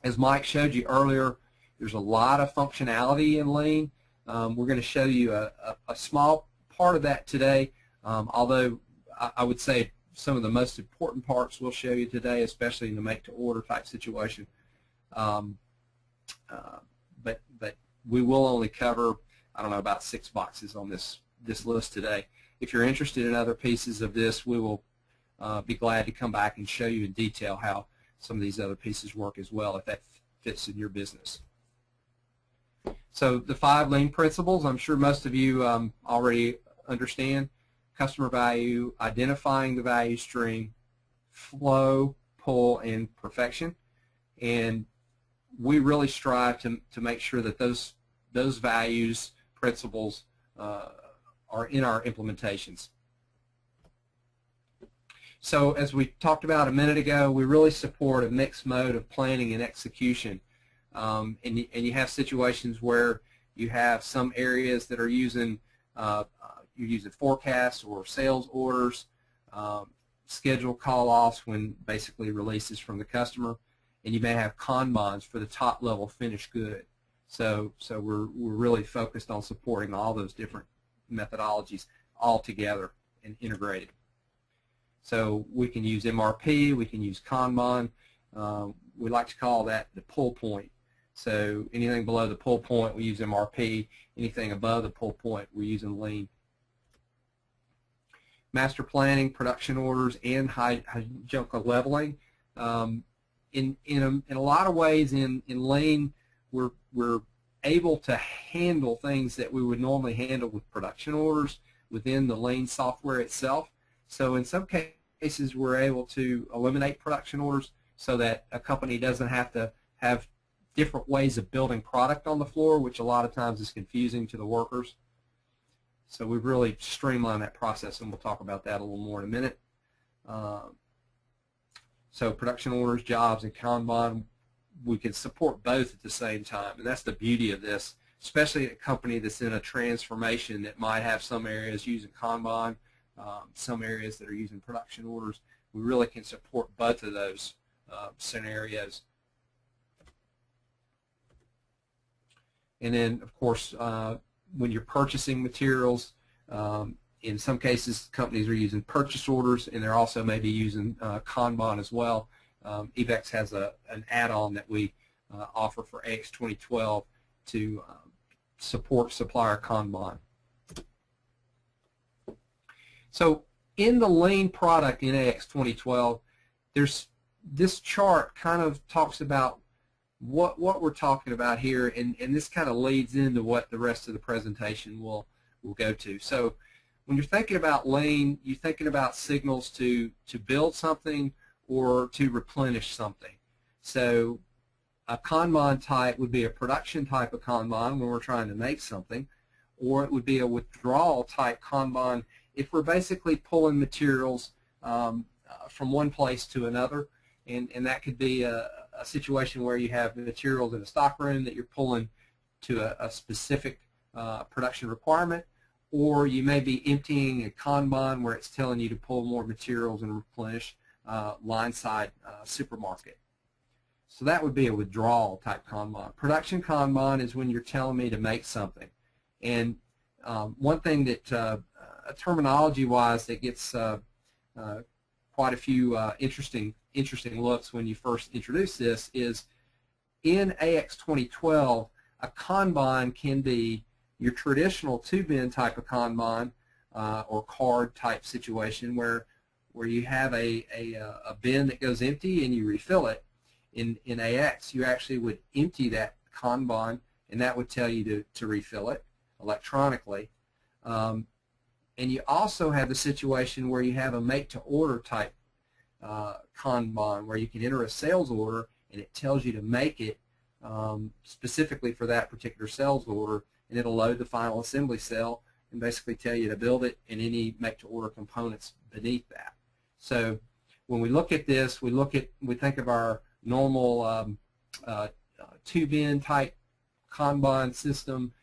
As Mike showed you earlier, there's a lot of functionality in Lean. We're going to show you a small part of that today, although I would say some of the most important parts we'll show you today, especially in the make-to-order type situation. But we will only cover, I don't know, about 6 boxes on this list today. If you're interested in other pieces of this, we will be glad to come back and show you in detail how some of these other pieces work as well, if that fits in your business. So the 5 Lean principles, I'm sure most of you already understand. Customer value, identifying the value stream, flow, pull, and perfection. And we really strive to make sure that those values, principles, are in our implementations. So as we talked about a minute ago, we really support a mixed mode of planning and execution. And you have situations where you have some areas that are using you're using forecasts or sales orders, schedule call-offs when basically releases from the customer, and you may have Kanbans for the top-level finished good. So we're really focused on supporting all those different methodologies all together and integrated. So we can use MRP, we can use Kanban. We like to call that the pull point. So anything below the pull point, we use MRP. Anything above the pull point, we're using Lean. Master planning, production orders, and hierarchical leveling. In a lot of ways, in Lean, we're able to handle things that we would normally handle with production orders within the Lean software itself. So in some cases, we're able to eliminate production orders so that a company doesn't have to have different ways of building product on the floor, which a lot of times is confusing to the workers. So we've really streamlined that process, and we'll talk about that a little more in a minute. So production orders, jobs, and Kanban, we can support both at the same time, and that's the beauty of this, especially a company that's in a transformation that might have some areas using Kanban, some areas that are using production orders. We really can support both of those scenarios. And then, of course, when you're purchasing materials, in some cases companies are using purchase orders, and they're also maybe using Kanban as well. eBECS has an add-on that we offer for AX 2012 to support supplier Kanban. So in the Lean product in AX 2012, there's this chart kind of talks about what we're talking about here, and this kind of leads into what the rest of the presentation will go to. So when you're thinking about Lean, you're thinking about signals to build something or to replenish something. So a Kanban type would be a production type of Kanban when we're trying to make something, or it would be a withdrawal type Kanban if we're basically pulling materials from one place to another, and that could be a situation where you have materials in a stock room that you're pulling to a specific production requirement, or you may be emptying a Kanban where it's telling you to pull more materials and replenish line-side supermarket. So that would be a withdrawal type Kanban. Production Kanban is when you're telling me to make something. And one thing that terminology-wise that gets quite a few interesting looks when you first introduce this is in AX 2012, a Kanban can be your traditional 2-bin type of Kanban or card type situation where you have a bin that goes empty and you refill it. In AX, you actually would empty that Kanban, and that would tell you to refill it electronically. And you also have the situation where you have a make-to-order type Kanban where you can enter a sales order and it tells you to make it specifically for that particular sales order, and it'll load the final assembly cell and basically tell you to build it and any make-to-order components beneath that. So when we look at this, we think of our normal 2-bin type Kanban system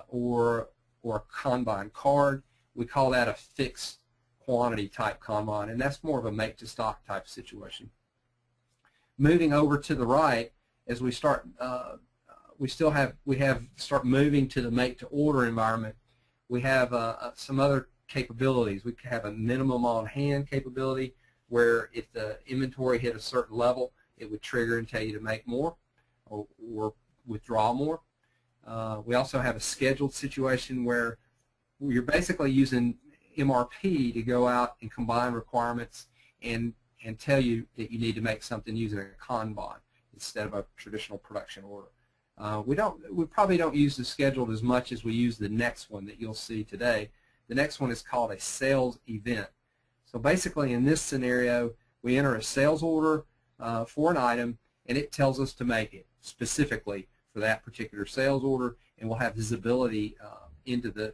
or Kanban card. We call that a fixed quantity type Kanban, and that's more of a make-to-stock type situation. Moving over to the right, as we start, we have start moving to the make-to-order environment, we have some other capabilities. We have a minimum on-hand capability where if the inventory hit a certain level, it would trigger and tell you to make more or withdraw more. We also have a scheduled situation where you're basically using MRP to go out and combine requirements and tell you that you need to make something using a Kanban instead of a traditional production order. We probably don't use the scheduled as much as we use the next one that you'll see today. The next one is called a sales event. So basically in this scenario, we enter a sales order for an item, and it tells us to make it specifically for that particular sales order, and we'll have visibility into the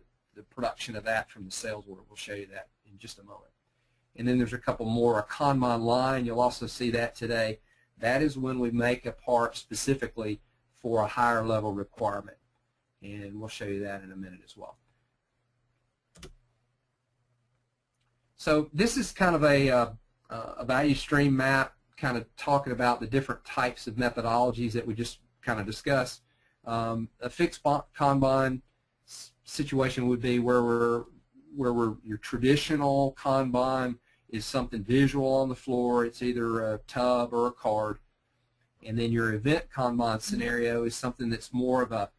production of that from the sales order. We'll show you that in just a moment. And then there's a couple more. A Kanban line, you'll also see that today. That is when we make a part specifically for a higher level requirement, and we'll show you that in a minute as well. So this is kind of a value stream map, kind of talking about the different types of methodologies that we just kind of discussed. A fixed Kanban situation would be where your traditional Kanban is something visual on the floor. It's either a tub or a card. And then your event Kanban scenario is something that's more of a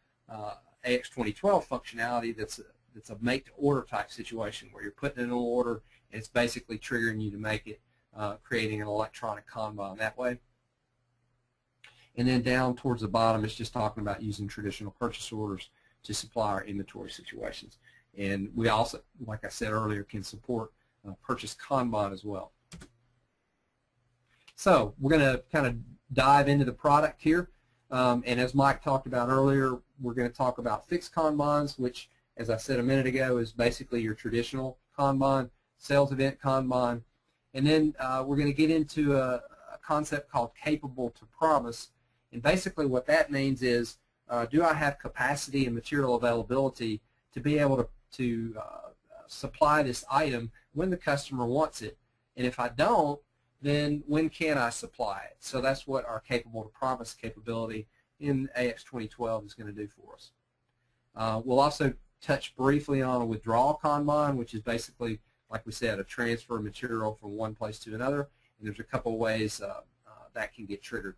AX 2012 functionality that's a make-to-order type situation where you're putting in an order and it's basically triggering you to make it, creating an electronic Kanban that way. And then down towards the bottom, it's just talking about using traditional purchase orders to supply our inventory situations. And we also, like I said earlier, can support purchase Kanban as well. So we're going to kind of dive into the product here. And as Mike talked about earlier, we're going to talk about fixed Kanbans, which, as I said a minute ago, is basically your traditional Kanban, sales event Kanban. And then we're going to get into a concept called capable to promise. And basically what that means is, do I have capacity and material availability to be able to supply this item when the customer wants it? And if I don't, then when can I supply it? So that's what our capable to promise capability in AX 2012 is going to do for us. We'll also touch briefly on a withdrawal Kanban, which is basically, like we said, a transfer of material from one place to another. And there's a couple of ways that can get triggered.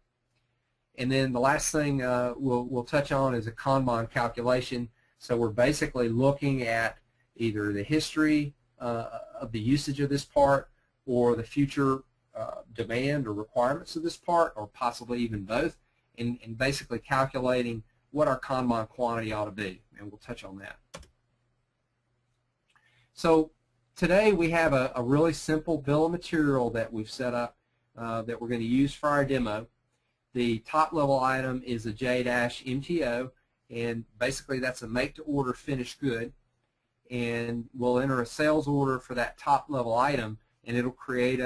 And then the last thing we'll touch on is a Kanban calculation. So we're basically looking at either the history of the usage of this part or the future demand or requirements of this part, or possibly even both, and basically calculating what our Kanban quantity ought to be. And we'll touch on that. So today we have a really simple bill of material that we've set up that we're going to use for our demo. The top level item is a J-MTO, and basically that's a make-to-order finished good. And we'll enter a sales order for that top level item, and it'll create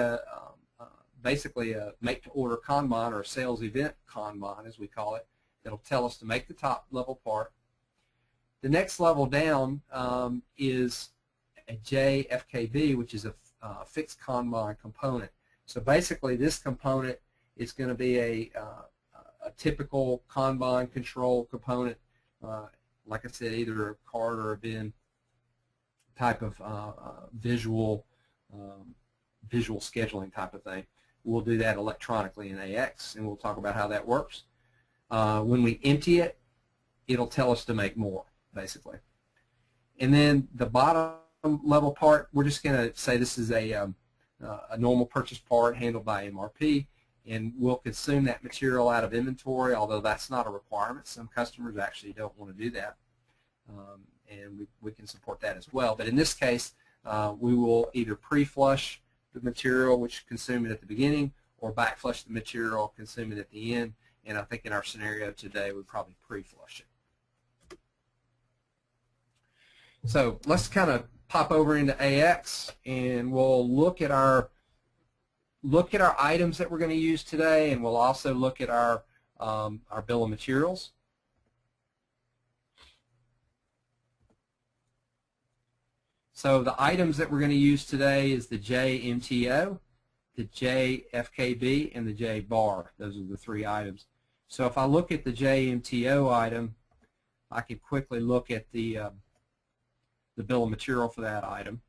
basically a make-to-order Kanban, or a sales event Kanban as we call it, that'll tell us to make the top level part. The next level down is a JFKB, which is a fixed Kanban component. So basically this component is going to be a typical Kanban control component, like I said, either a card or a bin type of visual scheduling type of thing. We'll do that electronically in AX, and we'll talk about how that works. When we empty it, it'll tell us to make more, basically. And then the bottom level part, we're just going to say this is a normal purchase part handled by MRP, and we'll consume that material out of inventory, although that's not a requirement. Some customers actually don't want to do that, and we can support that as well. But in this case, we will either pre-flush the material, which consume it at the beginning, or back-flush the material, consume it at the end. And I think in our scenario today, we'd probably pre-flush it. So let's kind of pop over into AX, and we'll look at our items that we're going to use today, and we'll also look at our bill of materials. So the items that we're going to use today is the JMTO, the JFKB, and the JBAR. Those are the three items. So if I look at the JMTO item, I can quickly look at the bill of material for that item.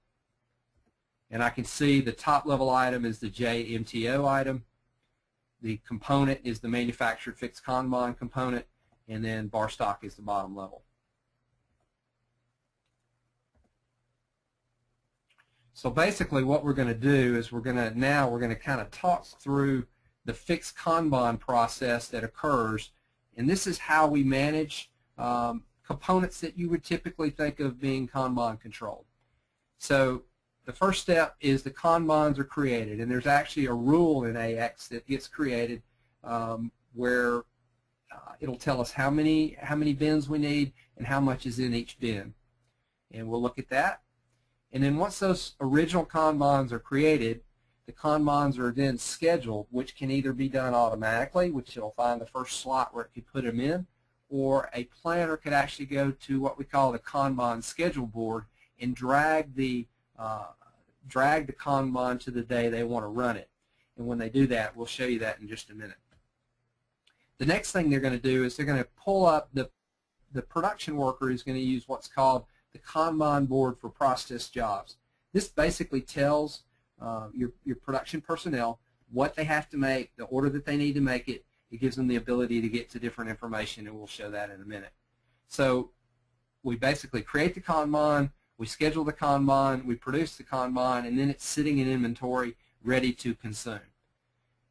And I can see the top level item is the JMTO item. The component is the manufactured fixed Kanban component, and then bar stock is the bottom level. So basically what we're going to do is we're going to kind of talk through the fixed Kanban process that occurs, and this is how we manage components that you would typically think of being Kanban controlled. So the first step is the Kanbans are created, and there's actually a rule in AX that gets created where it'll tell us how many bins we need and how much is in each bin, and we'll look at that. And then once those original Kanbans are created, the Kanbans are then scheduled, which can either be done automatically, which it'll find the first slot where it could put them in, or a planner could actually go to what we call the Kanban schedule board and drag the Kanban to the day they want to run it. And when they do that, we'll show you that in just a minute. The next thing they're going to do is they're going to pull up the production worker is going to use what's called the Kanban board for process jobs. This basically tells your production personnel what they have to make, the order that they need to make it. It gives them the ability to get to different information, and we'll show that in a minute. So we basically create the Kanban, we schedule the Kanban, we produce the Kanban, and then it's sitting in inventory ready to consume.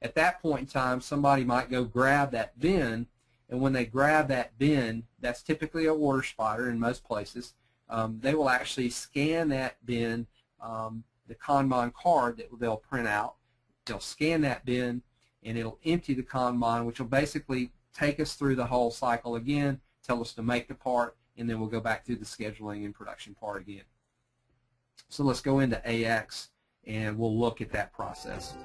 At that point in time, somebody might go grab that bin, and when they grab that bin, that's typically a order spotter in most places. They will actually scan that bin, the Kanban card that they'll print out. They'll scan that bin, and it'll empty the Kanban, which will basically take us through the whole cycle again, tell us to make the part, and then we'll go back through the scheduling and production part again. So let's go into AX, and we'll look at that process.